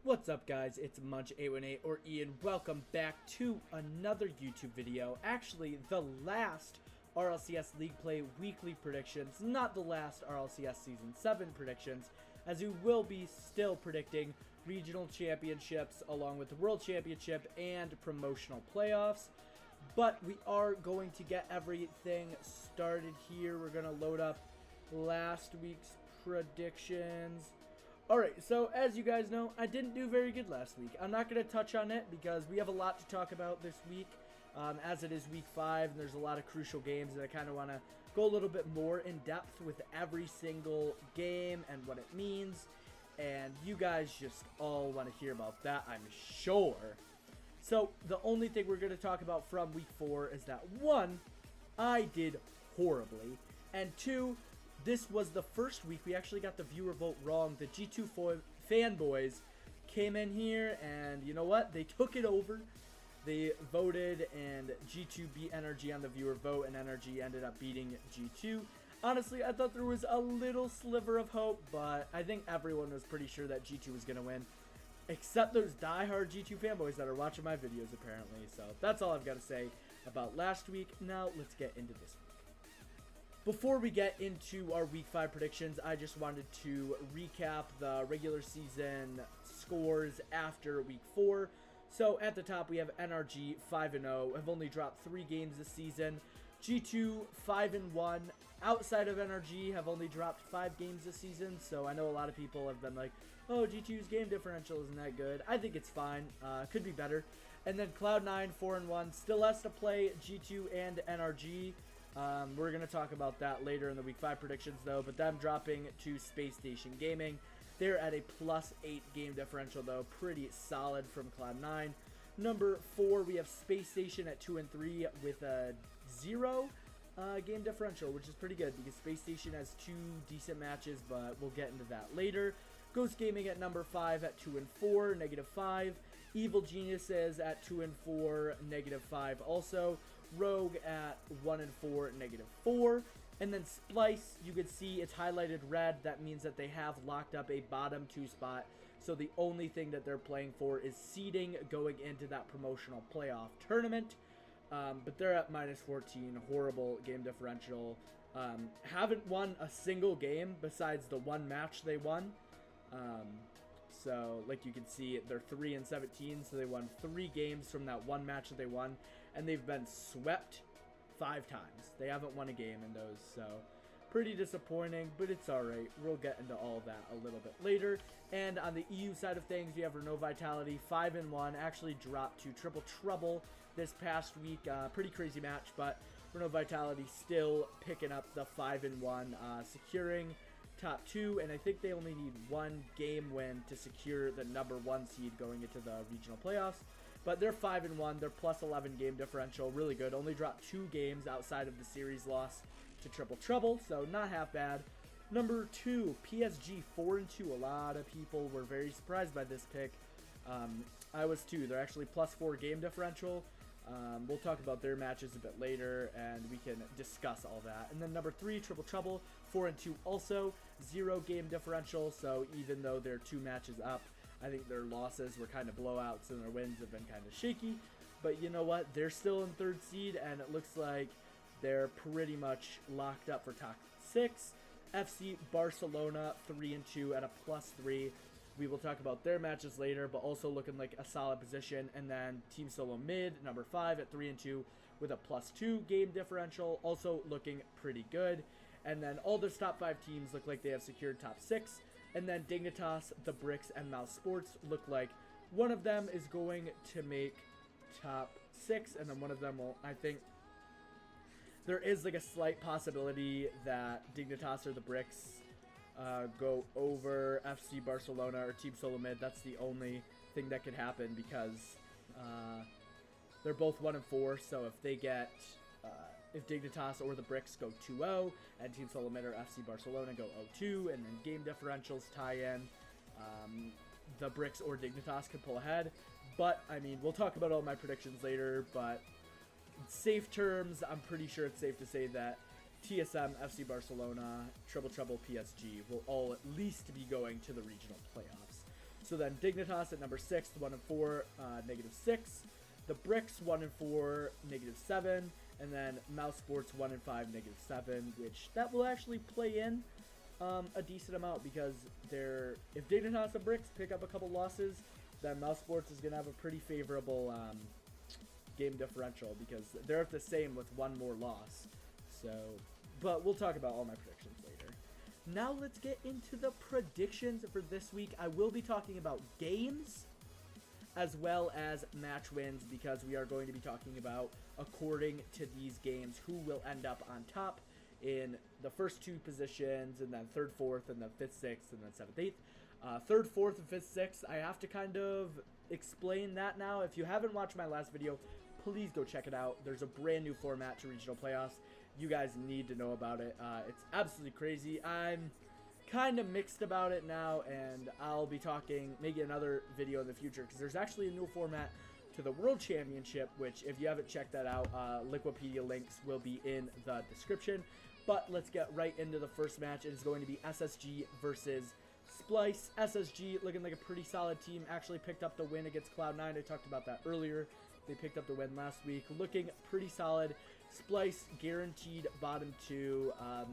What's up, guys? It's Munch818 or Ian. Welcome back to another YouTube video. Actually, the last RLCS League Play weekly predictions, not the last RLCS Season 7 predictions, as we will be still predicting regional championships along with the World Championship and promotional playoffs. But we are going to get everything started here. We're going to load up last week's predictions. Alright, so as you guys know, I didn't do very good last week. I'm not going to touch on it because we have a lot to talk about this week, as it is week 5, and there's a lot of crucial games that I kind of want to go a little bit more in depth with every single game and what it means, and you guys just all want to hear about that, I'm sure. So, the only thing we're going to talk about from week 4 is that 1, I did horribly, and 2, this was the first week we actually got the viewer vote wrong. The G2 fanboys came in here and you know what? They took it over. They voted and G2 beat NRG on the viewer vote and NRG ended up beating G2. Honestly, I thought there was a little sliver of hope, but I think everyone was pretty sure that G2 was going to win. Except those diehard G2 fanboys that are watching my videos apparently. So that's all I've got to say about last week. Now let's get into this week. Before we get into our Week 5 predictions, I just wanted to recap the regular season scores after Week 4. So at the top we have NRG 5-0, have only dropped 3 games this season. G2 5-1, outside of NRG have only dropped 5 games this season. So I know a lot of people have been like, oh, G2's game differential isn't that good. I think it's fine, could be better. And then Cloud9 4-1, still has to play G2 and NRG. We're going to talk about that later in the Week 5 predictions, though, but them dropping to Space Station Gaming. They're at a +8 game differential, though. Pretty solid from Cloud9. Number 4, we have Space Station at 2-3 with a 0 game differential, which is pretty good because Space Station has 2 decent matches, but we'll get into that later. Ghost Gaming at number 5 at 2-4, -5. Evil Geniuses at 2-4, -5 also. Rogue at 1-4, -4. And then Splice, you can see it's highlighted red. That means that they have locked up a bottom 2 spot. So the only thing that they're playing for is seeding going into that promotional playoff tournament. But they're at -14, horrible game differential. Haven't won a single game besides the one match they won. So, like you can see, they're 3-17, so they won 3 games from that one match that they won, and they've been swept 5 times. They haven't won a game in those, so pretty disappointing, but it's alright. We'll get into all of that a little bit later. And on the EU side of things, we have Renault Vitality, 5-1, actually dropped to Triple Trouble this past week. Pretty crazy match, but Renault Vitality still picking up the 5-1, securing top 2, and I think they only need 1 game win to secure the number 1 seed going into the regional playoffs. But they're 5-1, they're +11 game differential, really good. Only dropped 2 games outside of the series loss to Triple Trouble, so not half bad. Number 2, PSG 4-2. A lot of people were very surprised by this pick. I was too. They're actually +4 game differential. We'll talk about their matches a bit later, and we can discuss all that. And then number 3, Triple Trouble, 4-2 also, 0 game differential, so even though they're 2 matches up, I think their losses were kind of blowouts and their wins have been kind of shaky. But you know what? They're still in 3rd seed, and it looks like they're pretty much locked up for top 6. FC Barcelona, 3-2 at a +3. We will talk about their matches later, but also looking like a solid position. And then Team Solo Mid, number 5 at 3-2 with a +2 game differential, also looking pretty good. And then all those top 5 teams look like they have secured top 6. And then Dignitas, The Bricks, and Mouse Sports look like one of them is going to make top 6, and then one of them will, I think, there is like a slight possibility that Dignitas or The Bricks go over FC Barcelona or Team Solo Mid. That's the only thing that could happen because they're both 1-4. So if they get, if Dignitas or the Bricks go 2-0 and Team Solo Mid or FC Barcelona go 0-2, and then game differentials tie in, the Bricks or Dignitas could pull ahead. But I mean, we'll talk about all my predictions later. But in safe terms, I'm pretty sure it's safe to say that TSM, FC Barcelona, Triple Trouble, PSG will all at least be going to the regional playoffs. So then Dignitas at number 6, 1 and 4, -6. The Bricks 1 and 4, -7, and then Mouse Sports 1 and 5, -7, which that will actually play in a decent amount because if Dignitas and Bricks pick up a couple losses, then Mouse Sports is gonna have a pretty favorable game differential because they're at the same with one more loss. So, but we'll talk about all my predictions later. Now let's get into the predictions for this week. I will be talking about games as well as match wins because we are going to be talking about, according to these games, who will end up on top in the first 2 positions, and then 3rd, 4th, and then 5th, 6th, and then 7th, 8th. 3rd, 4th, and 5th, 6th, I have to kind of explain that now. If you haven't watched my last video, please go check it out. There's a brand new format to regional playoffs. You guys need to know about it. It's absolutely crazy. I'm kind of mixed about it now, and I'll be making another video in the future because there's actually a new format to the World Championship, which if you haven't checked that out, Liquipedia links will be in the description. But let's get right into the first match. It is going to be SSG versus Splice. SSG looking like a pretty solid team. Actually picked up the win against Cloud9. I talked about that earlier. They picked up the win last week. Looking pretty solid. Splice guaranteed bottom 2.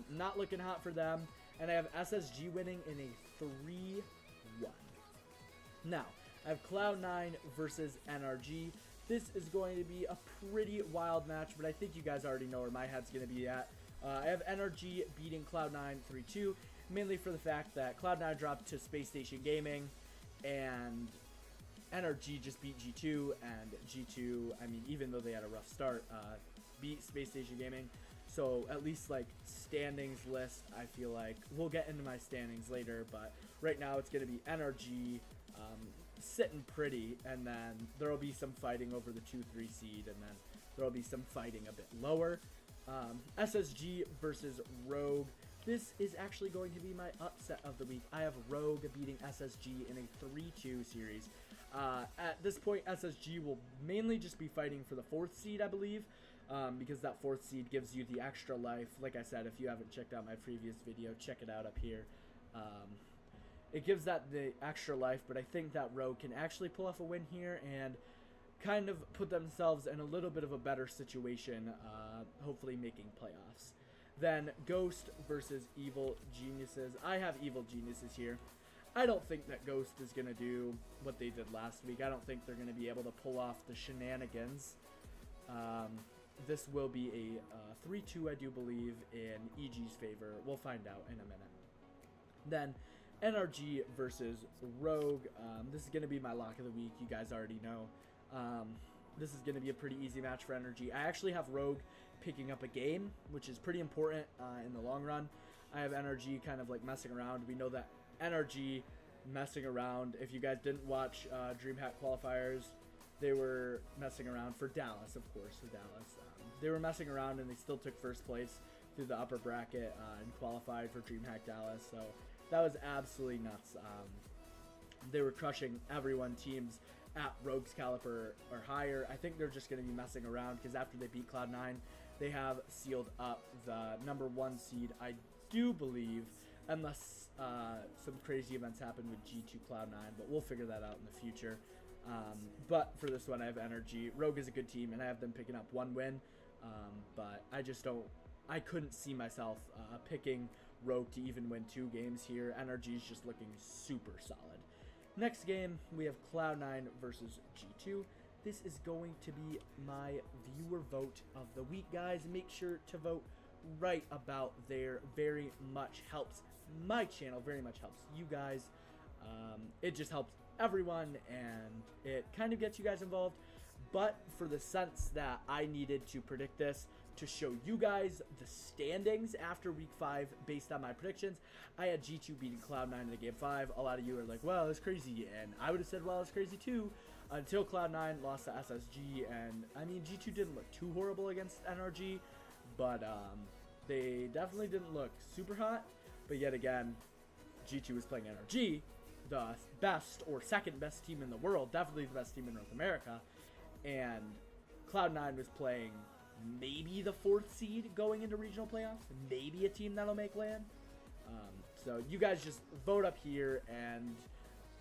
Not looking hot for them. And I have SSG winning in a 3-1. Now, I have Cloud9 versus NRG. This is going to be a pretty wild match, but I think you guys already know where my head's going to be at. I have NRG beating Cloud9 3-2, mainly for the fact that Cloud9 dropped to Space Station Gaming, and NRG just beat G2, and G2, I mean, even though they had a rough start, beat Space Station Gaming. So at least like standings list, I feel like we'll get into my standings later, but right now it's going to be NRG sitting pretty, and then there will be some fighting over the 2-3 seed, and then there will be some fighting a bit lower. SSG versus Rogue. This is actually going to be my upset of the week. I have Rogue beating SSG in a 3-2 series. At this point, SSG will mainly just be fighting for the 4th seed, I believe, because that 4th seed gives you the extra life. Like I said, if you haven't checked out my previous video, check it out up here. It gives that the extra life, but I think that Rogue can actually pull off a win here and kind of put themselves in a little bit of a better situation, hopefully making playoffs. Then Ghost versus Evil Geniuses. I have Evil Geniuses here. I don't think that Ghost is going to do what they did last week. I don't think they're going to be able to pull off the shenanigans. This will be a 3-2, I do believe, in EG's favor. We'll find out in a minute. Then NRG versus Rogue. This is going to be my lock of the week. You guys already know. This is going to be a pretty easy match for NRG. I actually have Rogue picking up a game, which is pretty important in the long run. I have NRG kind of like messing around. We know that NRG messing around. If you guys didn't watch DreamHack qualifiers, they were messing around for Dallas, of course, for Dallas. They were messing around and they still took first place through the upper bracket and qualified for DreamHack Dallas. So that was absolutely nuts. They were crushing everyone. Teams at Rogue's caliber or higher. I think they're just going to be messing around because after they beat Cloud9, they have sealed up the #1 seed, I do believe, unless some crazy events happen with G2 Cloud9, but we'll figure that out in the future. But for this one, I have NRG. Rogue is a good team, and I have them picking up 1 win, but I couldn't see myself picking Rogue to even win 2 games here. NRG is just looking super solid. Next game, we have Cloud9 versus G2. This is going to be my viewer vote of the week, guys. Make sure to vote right about there. Very much helps my channel, very much helps you guys. It just helps everyone, and it kind of gets you guys involved. But for the sense that I needed to predict this to show you guys the standings after week 5 based on my predictions, I had G2 beating Cloud9 in the game 5. A lot of you are like, well, it's crazy, and I would have said, well, it's crazy too, until Cloud9 lost to SSG. And I mean, G2 didn't look too horrible against NRG, but they definitely didn't look super hot. But yet again, G2 was playing NRG, the best or second best team in the world, definitely the best team in North America, and Cloud9 was playing maybe the 4th seed going into regional playoffs, maybe a team that'll make LAN. So you guys just vote up here, and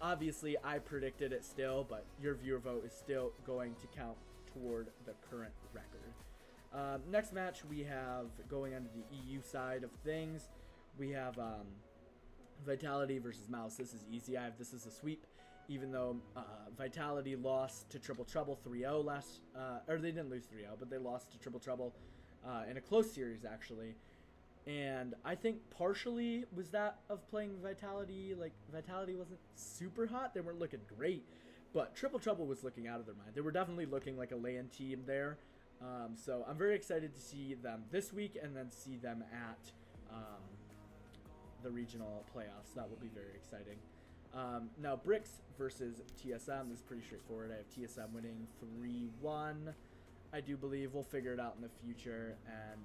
Obviously, I predicted it still, but your viewer vote is still going to count toward the current record. Next match we have going on the EU side of things. We have Vitality versus Mouse. This is easy. This is a sweep, even though Vitality lost to Triple Trouble 3-0 last, or they didn't lose 3-0, but they lost to Triple Trouble in a close series actually. And I think partially was that of playing Vitality. Like, Vitality wasn't super hot. They weren't looking great. But Triple Trouble was looking out of their mind. They were definitely looking like a lay-in team there. So I'm very excited to see them this week and then see them at the regional playoffs. That will be very exciting. Now, Bricks versus TSM is pretty straightforward. I have TSM winning 3-1. I do believe we'll figure it out in the future. And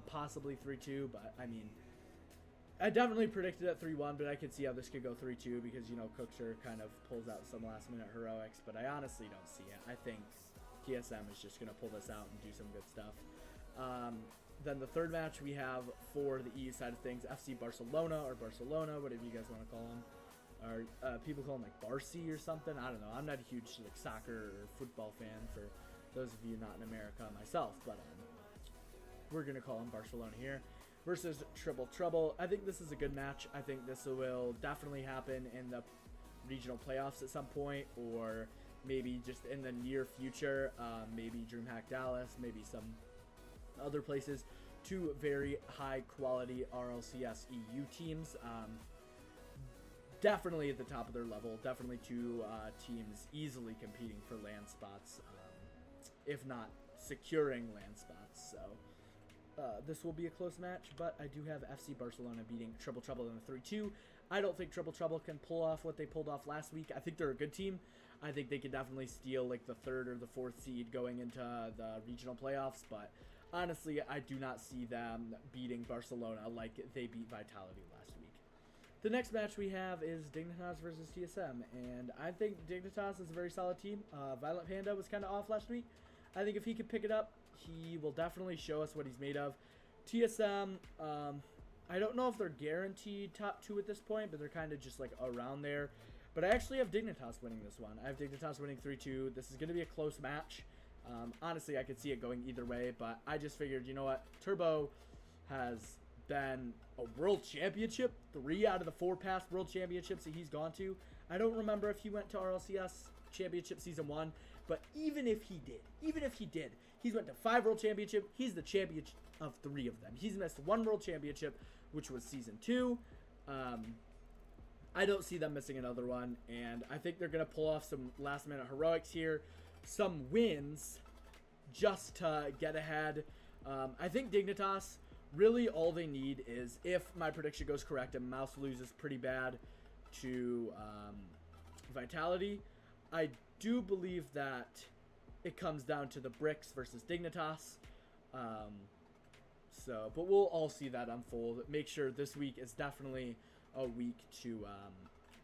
possibly 3-2, but I mean, I definitely predicted at 3-1, but I could see how this could go 3-2 because, you know, Cookster kind of pulls out some last minute heroics, but I honestly don't see it. I think TSM is just going to pull this out and do some good stuff. Then the third match we have for the EU side of things, FC Barcelona, or Barcelona, whatever you guys want to call them. Or people call them like Barcy or something. I don't know. I'm not a huge like soccer or football fan for those of you not in America myself, but we're going to call him Barcelona here, versus Triple Trouble. I think this is a good match. I think this will definitely happen in the regional playoffs at some point, or maybe just in the near future. Maybe DreamHack Dallas, maybe some other places. Two very high quality RLCS EU teams. Definitely at the top of their level. Definitely two teams easily competing for land spots, if not securing land spots. So this will be a close match, but I do have FC Barcelona beating Triple Trouble in a 3-2. I don't think Triple Trouble can pull off what they pulled off last week. I think they're a good team. I think they could definitely steal like the 3rd or the 4th seed going into the regional playoffs, but honestly, I do not see them beating Barcelona like they beat Vitality last week. The next match we have is Dignitas versus TSM, and I think Dignitas is a very solid team. Violent Panda was kind of off last week. I think if he could pick it up, he will definitely show us what he's made of. TSM, I don't know if they're guaranteed top 2 at this point, but they're kind of just like around there. But I actually have Dignitas winning this one. I have Dignitas winning 3-2. This is going to be a close match. Honestly, I could see it going either way, but I just figured, you know what? Turbo has been a world championship. 3 out of the 4 past world championships that he's gone to. I don't remember if he went to RLCS Championship Season 1, but even if he did, he's went to 5 world championship. He's the champion of 3 of them. He's missed 1 world championship, which was Season 2. I don't see them missing another one, and I think they're going to pull off some last-minute heroics here, some wins, just to get ahead. I think Dignitas, really all they need is, if my prediction goes correct and Mouse loses pretty bad to Vitality, I do believe that it comes down to the Bricks versus Dignitas. But we'll all see that unfold. Make sure this week is definitely a week to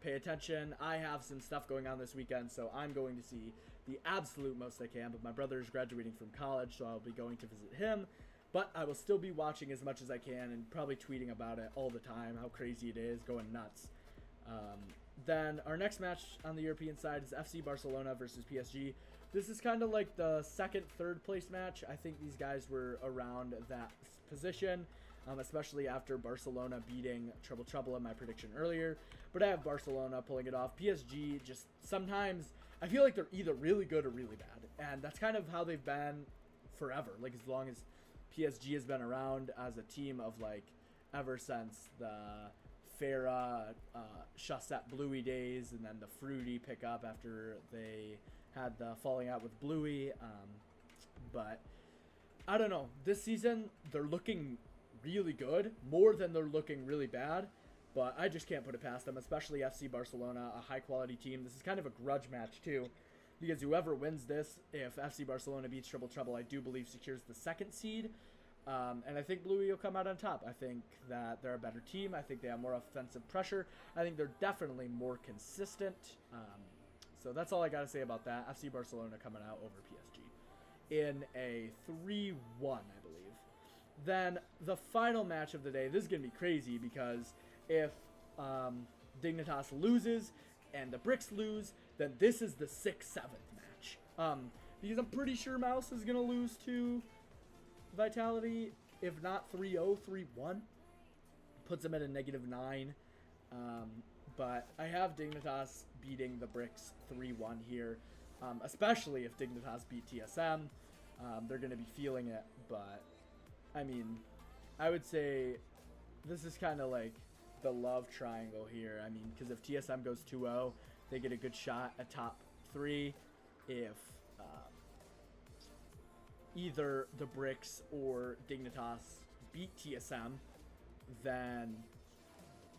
pay attention. I have some stuff going on this weekend, so I'm going to see the absolute most I can, but my brother is graduating from college, so I'll be going to visit him, but I will still be watching as much as I can and probably tweeting about it all the time, how crazy it is, going nuts. Then our next match on the European side is FC Barcelona versus PSG. This is kind of like the second, third place match. I think these guys were around that position, especially after Barcelona beating Triple Trouble in my prediction earlier. But I have Barcelona pulling it off. PSG, just sometimes, I feel like they're either really good or really bad. And that's kind of how they've been forever. Like, as long as PSG has been around as a team of, like, ever since the Farah, Chassette Bluey days, and then the Fruity pickup after they had the falling out with Bluey. But I don't know. This season, they're looking really good, more than they're looking really bad, but I just can't put it past them, especially FC Barcelona, a high-quality team. This is kind of a grudge match, too, because whoever wins this, if FC Barcelona beats Triple Trouble, I do believe secures the 2nd seed, and I think Bluey will come out on top. I think that they're a better team. I think they have more offensive pressure. I think they're definitely more consistent, so that's all I got to say about that. FC Barcelona coming out over PSG in a 3-1, I believe. Then the final match of the day, this is going to be crazy because if Dignitas loses, and the Bricks lose, then this is the 6-7th match. Because I'm pretty sure Mouse is going to lose to Vitality, if not 3-0, 3-1. Puts them at a -9. But I have Dignitas beating the Bricks 3-1 here, especially if Dignitas beat TSM. They're going to be feeling it, but I mean, I would say this is kind of like the love triangle here. I mean, because if TSM goes 2-0, they get a good shot at top 3. If either the Bricks or Dignitas beat TSM, then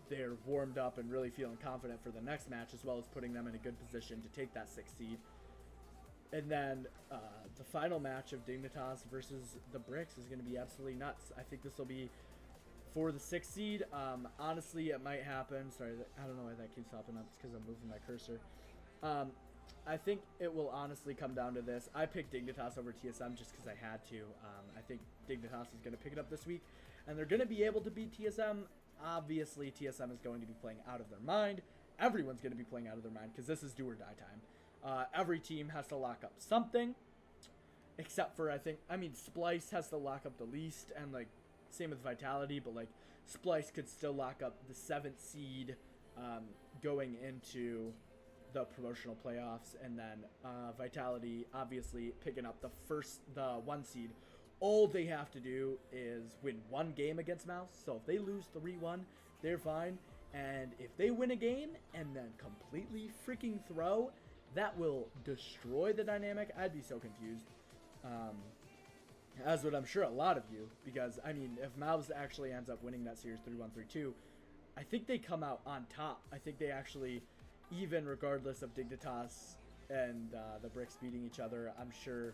they're warmed up and really feeling confident for the next match, as well as putting them in a good position to take that 6th seed. And then the final match of Dignitas versus the Bricks is going to be absolutely nuts. I think this will be for the 6th seed. Honestly, it might happen. Sorry, I don't know why that keeps popping up. It's because I'm moving my cursor. I think it will honestly come down to this. I picked Dignitas over TSM just because I had to. I think Dignitas is going to pick it up this week, and they're going to be able to beat TSM. Obviously, TSM is going to be playing out of their mind. Everyone's going to be playing out of their mind because this is do or die time. Every team has to lock up something, except for, I mean, Splice has to lock up the least, and, like, same with Vitality, but, like, Splice could still lock up the 7th seed going into the promotional playoffs, and then Vitality obviously picking up the 1 seed. All they have to do is win 1 game against Mouse. So if they lose 3-1, they're fine. And if they win a game and then completely freaking throw, that will destroy the dynamic. I'd be so confused. As would, I'm sure, a lot of you. Because, I mean, if Mouse actually ends up winning that series 3-1, 3-2, I think they come out on top. I think they actually, even regardless of Dignitas and the Bricks beating each other, I'm sure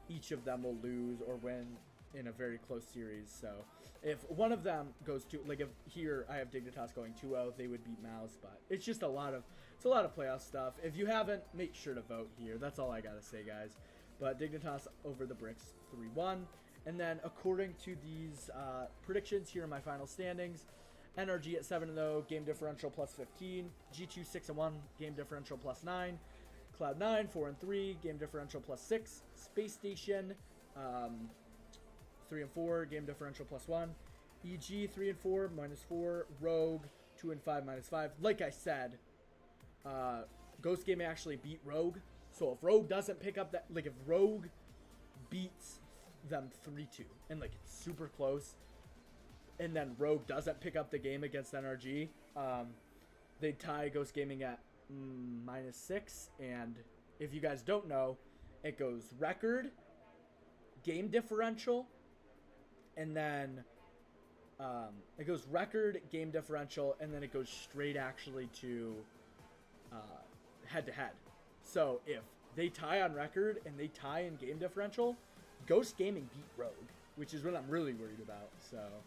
each of them will lose or win in a very close series. So if one of them goes to, like, if here I have Dignitas going 2-0, they would beat Mouse, but it's just a lot of playoff stuff. If you haven't, make sure to vote here. That's all I gotta say, guys. But Dignitas over the Bricks 3-1. And then according to these predictions, here are my final standings. NRG at 7-0, game differential +15. G2 6-1, game differential +9. Cloud9 4-3, game differential +6. Space Station 3-4, game differential +1. EG 3-4, -4. Rogue 2-5, -5. Like I said, Ghost Game actually beat Rogue. So if Rogue doesn't pick up that, like if Rogue beats them 3-2 and like it's super close, and then Rogue doesn't pick up the game against NRG, they tie Ghost Gaming at -6. And if you guys don't know, it goes record, game differential, and then it goes record, game differential, and then it goes straight actually to head-to-head. So if they tie on record and they tie in game differential, Ghost Gaming beat Rogue, which is what I'm really worried about. So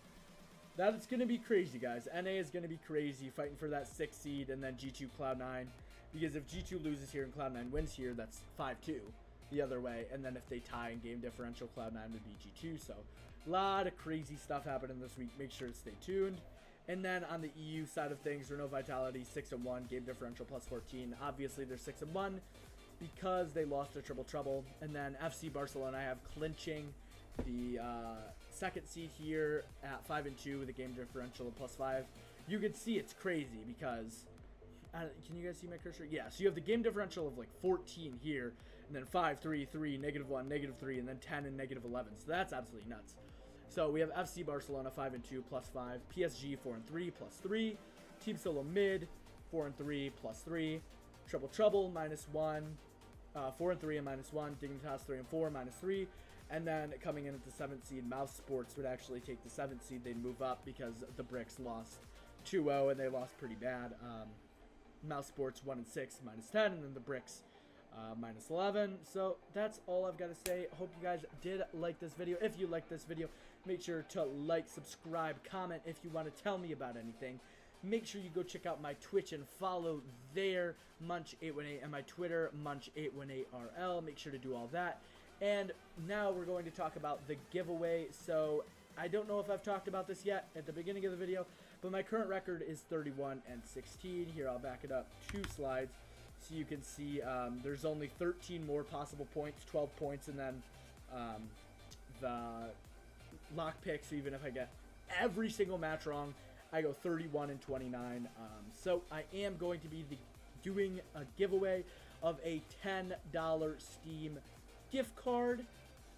that's going to be crazy, guys. NA is going to be crazy, fighting for that 6th seed, and then G2 Cloud9. Because if G2 loses here and Cloud9 wins here, that's 5-2 the other way. And then if they tie in game differential, Cloud9 would be G2. So a lot of crazy stuff happening this week. Make sure to stay tuned. And then on the EU side of things, Renault Vitality 6-1, game differential +14. Obviously, they're 6-1 because they lost to Triple Trouble. And then FC Barcelona, I have clinching the 2nd seed here at 5-2 with a game differential of +5. You can see it's crazy because can you guys see my cursor? Yeah, so you have the game differential of like 14 here, and then 5, 3, 3, -1, -3, and then 10 and -11. So that's absolutely nuts. So we have FC Barcelona 5-2 +5, PSG 4-3 +3, Team Solo Mid 4-3 +3, Triple Trouble -1, 4-3 and -1, Dignitas 3-4 -3, and then coming in at the 7th seed, Mouse Sports would actually take the 7th seed. They'd move up because the Bricks lost 2-0 and they lost pretty bad. Mouse Sports 1-6 -10, and then the Bricks -11. So that's all I've got to say. Hope you guys did like this video. If you liked this video, make sure to like, subscribe, comment if you want to tell me about anything. Make sure you go check out my Twitch and follow there, Munch818, and my Twitter, Munch818RL. Make sure to do all that. And now we're going to talk about the giveaway. So I don't know if I've talked about this yet at the beginning of the video, But my current record is 31-16. Here, I'll back it up 2 slides so you can see there's only 13 more possible points, 12 points, and then the lock pick. So even if I get every single match wrong, I go 31-29. So I am going to be doing a giveaway of a $10 Steam gift card.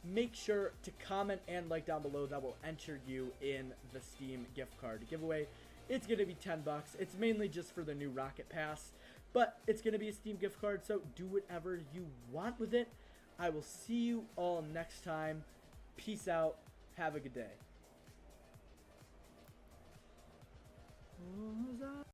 Make sure to comment and like down below. That will enter you in the Steam gift card giveaway. It's going to be $10. It's mainly just for the new Rocket Pass, but it's going to be a Steam gift card, so do whatever you want with it. I will see you all next time. Peace out. Have a good day.